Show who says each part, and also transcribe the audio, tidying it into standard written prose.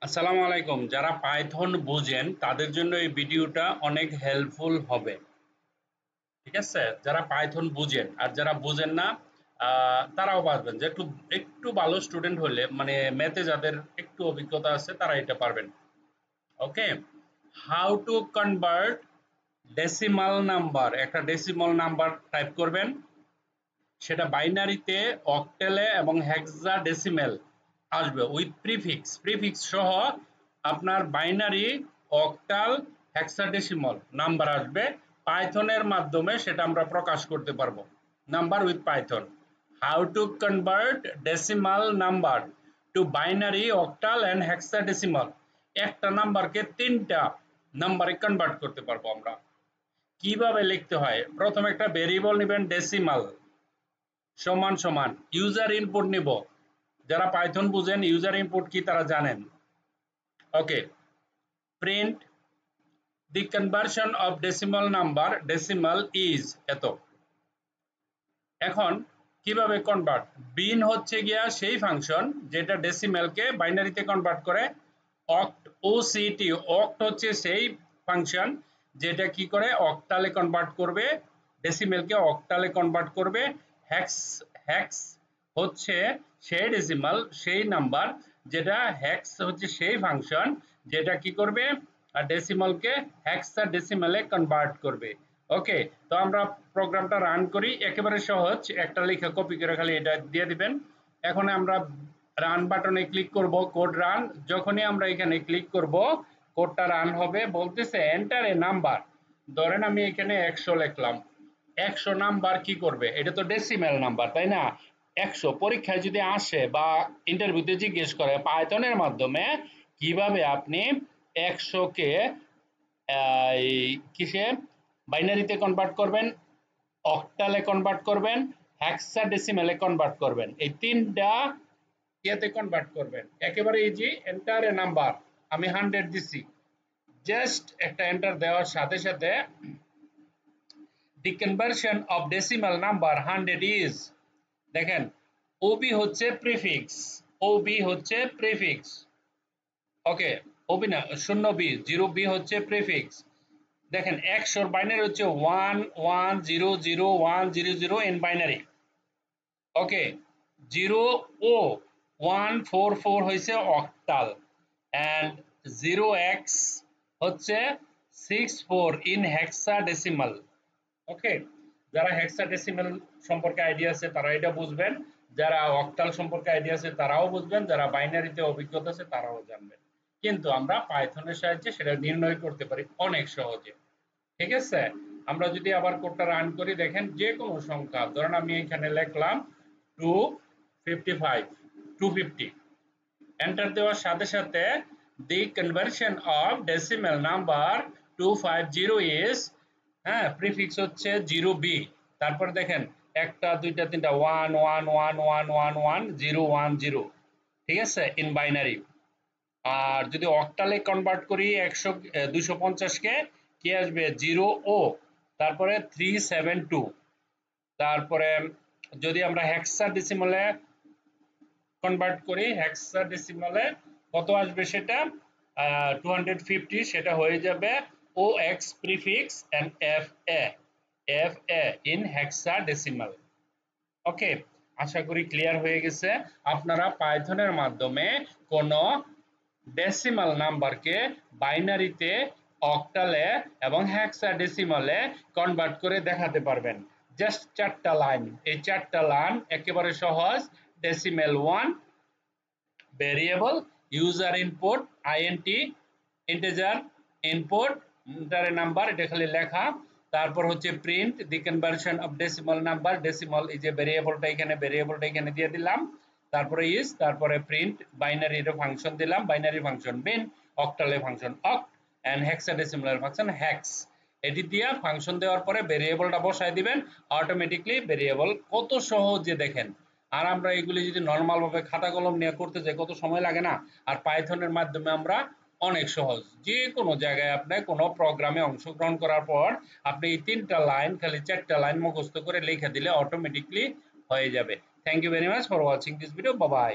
Speaker 1: আসসালামু আলাইকুম। যারা পাইথন বোঝেন তাদের জন্য এই ভিডিওটা অনেক হেল্পফুল হবে। ঠিক আছে? যারা পাইথন বুঝেন আর যারা বুঝেন না তারাও পারবেন। যে একটু একটু ভালো স্টুডেন্ট হলে মানে ম্যাথে যাদের একটু অভিজ্ঞতা আছে তারা এটা পারবেন। Okay? How to convert decimal number, একটা ডেসিমাল নাম্বার টাইপ করবেন, সেটা বাইনারিতে, অক্টেলে এবং হেক্সাডেসিমেল আসবে উইথ প্রিফিক্স। প্রিফিক্স সহ আপনার বাইনারি, অক্টাল, হেক্সাডেসিমাল নাম্বার আসবে। পাইথনের মাধ্যমে সেটা আমরা প্রকাশ করতে পারবো। Number with Python. How to convert decimal number two binary, octal and hexadecimal. একটা নাম্বারকে তিনটা নাম্বারে কনভার্ট করতে পারবো আমরা। কিভাবে লিখতে হয়? প্রথমে একটা ভেরিয়েবল নেবেন ডেসিমাল সমান সমান ইউজার ইনপুট নিব। যারা পাইথন বুঝেন ইউজার ইনপুট কি তারা জানেন। Okay, print the conversion of decimal number, decimal is এত। এখন কিভাবে কনভার্ট? বিন হচ্ছে গিয়া সেই ফাংশন যেটা ডেসিমালকে বাইনারিতে কনভার্ট করে। অক্ট, ওসিটি, অক্ট হচ্ছে সেই ফাংশন যেটা কি করে অক্টালে কনভার্ট করবে, ডেসিমেলকে অক্টালে কনভার্ট করবে। হ্যাক্স, হ্যাক্স হচ্ছে সেই ডেসিমাল, সেই নাম্বার যেটা, হ্যাক্স হচ্ছে সেই ফাংশন যেটা কি করবে আর ডেসিমালকে হেক্সাডেসিমালে কনভার্ট করবে। ওকে, তো আমরা প্রোগ্রামটা রান করি। একেবারে সহজ, একটা লেখা কপি করে খালি এটা দিয়ে দিবেন। এখন আমরা রান বাটনে ক্লিক করব, কোড রান। যখনই আমরা এখানে ক্লিক করব কোডটা রান হবে। বলতেছে এন্টার এ নাম্বার। ধরেন আমি এখানে 100 লিখলাম। 100 নাম্বার কি করবে? এটা তো ডেসিমেল নাম্বার, তাই না? 100 পরীক্ষায় যদি আসে বা ইন্টারভিউতে জিজ্ঞেস করে পাইথনের মাধ্যমে কিভাবে আপনি 100 কে কিসে বাইনারিতে কনভার্ট করবেন, অক্টালে কনভার্ট করবেন, হেক্সাডেসিমেলে কনভার্ট করবেন, এই তিনটা ইয়েতে কনভার্ট করবেন। একেবারে ইজি। এন্টার এ নাম্বার, আমি 100 দিছি। জাস্ট একটা এন্টার দেওয়ার সাথে সাথে the conversion of decimal number 100 is, দেখেন ওবি হচ্ছে প্রিফিক্স, ওবি হচ্ছে প্রিফিক্স। ওকে, ওবি না, শূন্য বি, জিরো বি হচ্ছে প্রিফিক্স। দেখেন 100 বাইনারি হচ্ছে 11001000 ইন বাইনারি। ওকে, 0 ও 144 হয়েছে অক্টাল অ্যান্ড 0x হচ্ছে 64 ইন হেক্সাডেসিমাল। ওকে, যারা হেক্সাডেসিমাল সম্পর্কে আইডিয়া আছে তারা এটা বুঝবেন, যারা অক্টাল সম্পর্কে আইডিয়া আছে তারাও বুঝবেন, যারা বাইনারিতে অভিজ্ঞতা আছে তারাও জানবেন। কিন্তু আমরা পাইথনের সাহায্যে সেটা নির্ণয় করতে পারি অনেক সহজে। ঠিক আছে? আমরা যদি আবার কোডটা রান করি, দেখেন যে কোনো সংখ্যা, ধরেন আমি এখানে লিখলাম 255, 250, এন্টার দেওয়ার সাথে সাথে the conversion of decimal number 250 is, হ্যাঁ, প্রিফিক্স হচ্ছে 0b। তারপর দেখেন একটা দুইটা তিনটা 111111010, ঠিক আছে, ইন বাইনারি। আর যদি অক্টালে কনভার্ট করি 100 250 কে, কি আসবে? 0 ও তারপরে 372। তারপরে যদি আমরা হেক্সাডেসিমালে কনভার্ট করি, হেক্সাডেসিমালে কত আসবে? সেটা 250, সেটা হয়ে যাবে O X prefix and F A, F A in hexadecimal. Okay, আশা করি ক্লিয়ার হয়ে গেছে। আপনারা পাইথনের মাধ্যমে কোনো ডেসিমাল নাম্বারকে বাইনারিতে, অক্টালে এবং হেক্সাডেসিমালে কনভার্ট করে দেখাতে পারবেন। জাস্ট 4টা লাইন, এই 4টা লাইন একেবারে সহজ। Decimal 1, variable, user input, INT, integer input, enter number, এটা খালি লেখা। তারপর হচ্ছে print the conversion of decimal number, decimal এই যে ভেরিয়েবলটা এখানে দিয়ে দিলাম। তারপরে ইজ, তারপরে প্রিন্ট বাইনারির ফাংশন দিলাম, বাইনারি ফাংশন বিন, অক্টালে ফাংশন অক্ট এন্ড হেক্সাডেসিমালের ফাংশন হেক্স। এটি দিয়ে ফাংশন দেওয়ার পরে ভেরিয়েবলটা বসায় দিবেন, অটোমেটিকলি ভেরিয়েবল। কত সহজে দেখেন। আর আমরা এগুলি যদি নর্মাল ভাবে খাতা কলম নিয়ে করতে যাই কত সময় লাগে না? আর পাইথনের মাধ্যমে আমরা অনেক সহজ। যে কোনো জায়গায় আপনি কোনো প্রোগ্রামে অংশগ্রহণ করার পর আপনি এই 3টা লাইন, খালি 4টা লাইন মুখস্থ করে লিখে দিলে অটোমেটিকলি হয়ে যাবে। Thank you very much for watching this video. Bye by.